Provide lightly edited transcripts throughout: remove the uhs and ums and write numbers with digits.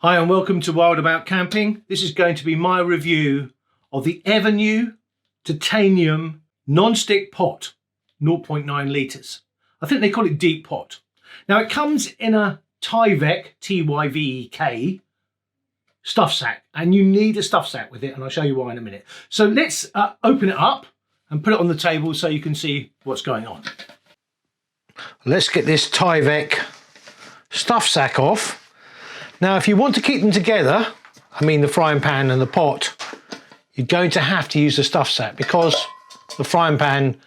Hi and welcome to Wild About Camping. This is going to be my review of the EVERNEW titanium non-stick pot, 0.9 litres. I think they call it deep pot. Now it comes in a Tyvek, T-Y-V-E-K, stuff sack, and you need a stuff sack with it, and I'll show you why in a minute. So let's open it up and put it on the table so you can see what's going on. Let's get this Tyvek stuff sack off. Now, if you want to keep them together, I mean the frying pan and the pot, you're going to have to use the stuff sack because the frying pan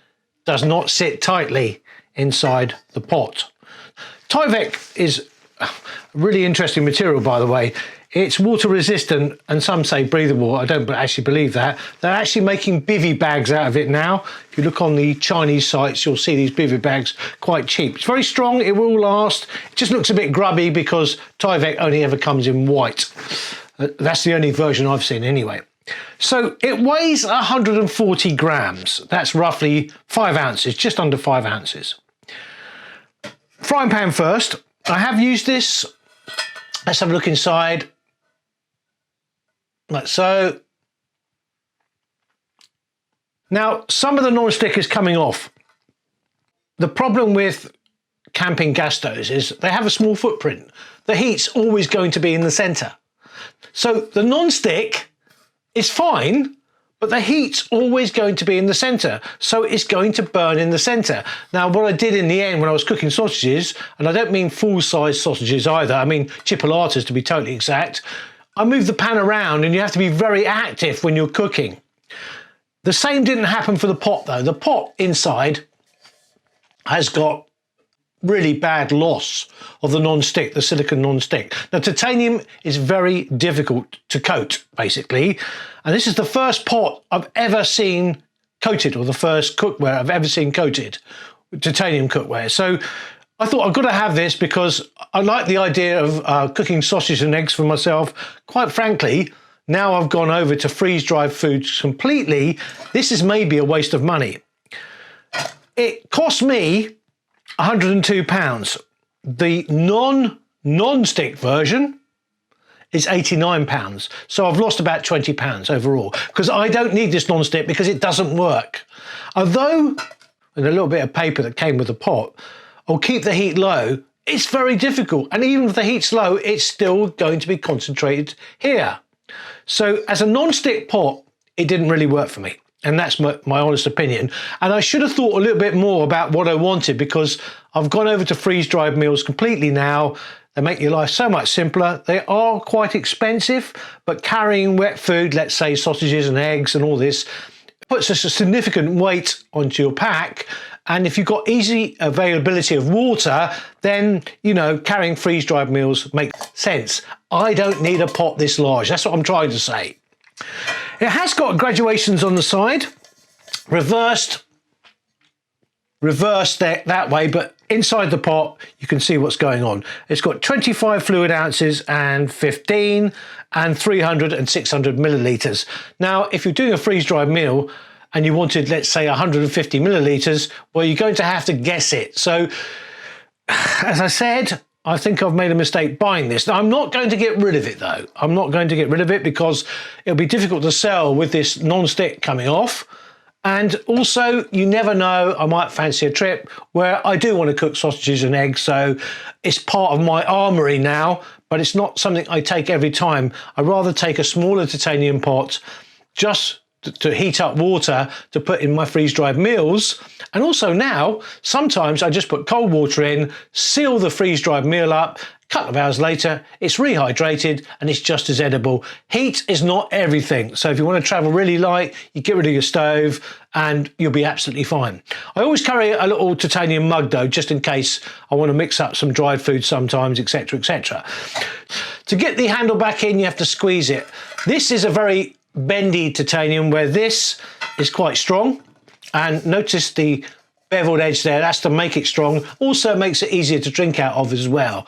does not sit tightly inside the pot. Tyvek is a really interesting material, by the way. It's water resistant and some say breathable. I don't actually believe that. They're actually making bivy bags out of it now. If you look on the Chinese sites, you'll see these bivy bags quite cheap. It's very strong, it will last. It just looks a bit grubby because Tyvek only ever comes in white. That's the only version I've seen anyway. So it weighs 140 grams. That's roughly 5 ounces, just under 5 ounces. Frying pan first. I have used this. Let's have a look inside. Like so. Now, some of the non-stick is coming off. The problem with camping gas stoves is they have a small footprint. The heat's always going to be in the centre. So the non-stick is fine, but the heat's always going to be in the centre. So it's going to burn in the centre. Now, what I did in the end when I was cooking sausages, and I don't mean full-size sausages either, I mean chipolatas to be totally exact, I moved the pan around and you have to be very active when you're cooking. The same didn't happen for the pot though. The pot inside has got really bad loss of the non-stick, the silicone non-stick. Now titanium is very difficult to coat basically, and this is the first pot I've ever seen coated, or the first cookware I've ever seen coated with titanium cookware. So I thought I've got to have this because I like the idea of cooking sausage and eggs for myself. Quite frankly, now I've gone over to freeze-dried foods completely, this is maybe a waste of money. It cost me £102. The non-stick version is £89. So I've lost about £20 overall because I don't need this non-stick because it doesn't work. Although, with a little bit of paper that came with the pot, I'll keep the heat low, it's very difficult. And even if the heat's low, it's still going to be concentrated here. So as a non-stick pot, it didn't really work for me. And that's my honest opinion. And I should have thought a little bit more about what I wanted because I've gone over to freeze-dried meals completely now. They make your life so much simpler. They are quite expensive, but carrying wet food, let's say sausages and eggs and all this, puts a significant weight onto your pack. And if you've got easy availability of water, then, you know, carrying freeze-dried meals makes sense. I don't need a pot this large. That's what I'm trying to say. It has got graduations on the side, reversed that way, but inside the pot, you can see what's going on. It's got 25 fluid ounces and 15 and 300 and 600 millilitres. Now, if you're doing a freeze-dried meal and you wanted, let's say, 150 millilitres, well, you're going to have to guess it. So, as I said, I think I've made a mistake buying this. Now, I'm not going to get rid of it though. I'm not going to get rid of it because it'll be difficult to sell with this non-stick coming off. And also, you never know, I might fancy a trip where I do want to cook sausages and eggs. So it's part of my armoury now, but it's not something I take every time. I'd rather take a smaller titanium pot just to heat up water to put in my freeze-dried meals. And also now, sometimes I just put cold water in, seal the freeze-dried meal up, a couple of hours later, it's rehydrated and it's just as edible. Heat is not everything. So if you want to travel really light, you get rid of your stove and you'll be absolutely fine. I always carry a little titanium mug though, just in case I want to mix up some dried food sometimes, etc., etc. To get the handle back in, you have to squeeze it. This is a very bendy titanium where this is quite strong, and notice the beveled edge there, that's to make it strong. Also makes it easier to drink out of as well.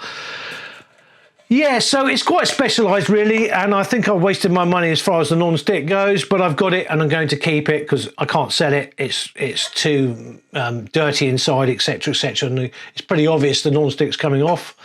Yeah, so it's quite specialised really, and I think I've wasted my money as far as the non-stick goes, but I've got it and I'm going to keep it because I can't sell it. It's too dirty inside, etc., etc., and it's pretty obvious the non-stick's coming off.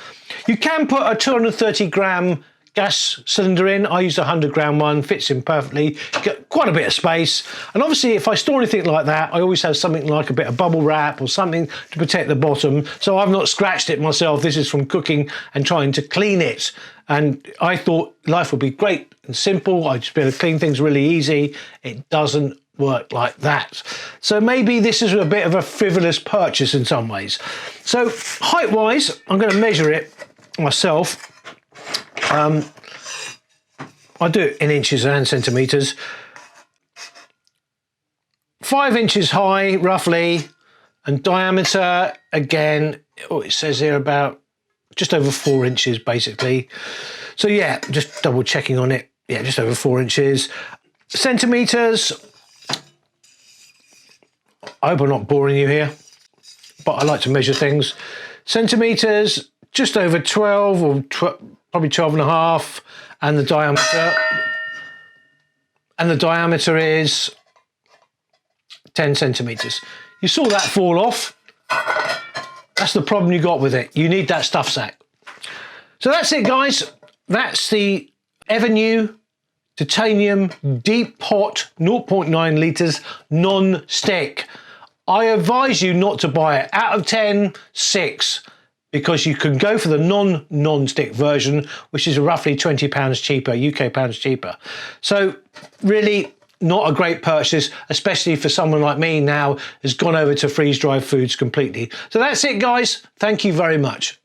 You can put a 230 gram gas cylinder in. I use a 100-gram one, fits in perfectly, get quite a bit of space. And obviously if I store anything like that, I always have something like a bit of bubble wrap or something to protect the bottom. So I've not scratched it myself. This is from cooking and trying to clean it. And I thought life would be great and simple. I'd just be able to clean things really easy. It doesn't work like that. So maybe this is a bit of a frivolous purchase in some ways. So height wise, I'm going to measure it myself. I do it in inches and centimeters. 5 inches high roughly, and diameter again, oh, it says here about just over 4 inches basically. So yeah, just double checking on it. Yeah, just over 4 inches. Centimeters, I hope I'm not boring you here, but I like to measure things. Centimeters, just over 12 or probably 12 and a half, and the diameter is 10 centimeters. You saw that fall off. That's the problem you got with it. You need that stuff sack. So that's it, guys. That's the EVERNEW titanium deep pot 0.9 litres non-stick. I advise you not to buy it. Out of 10, 6, because you can go for the non-stick version, which is roughly £20 cheaper, UK pounds cheaper. So really not a great purchase, especially for someone like me now who's gone over to freeze-dried foods completely. So that's it, guys. Thank you very much.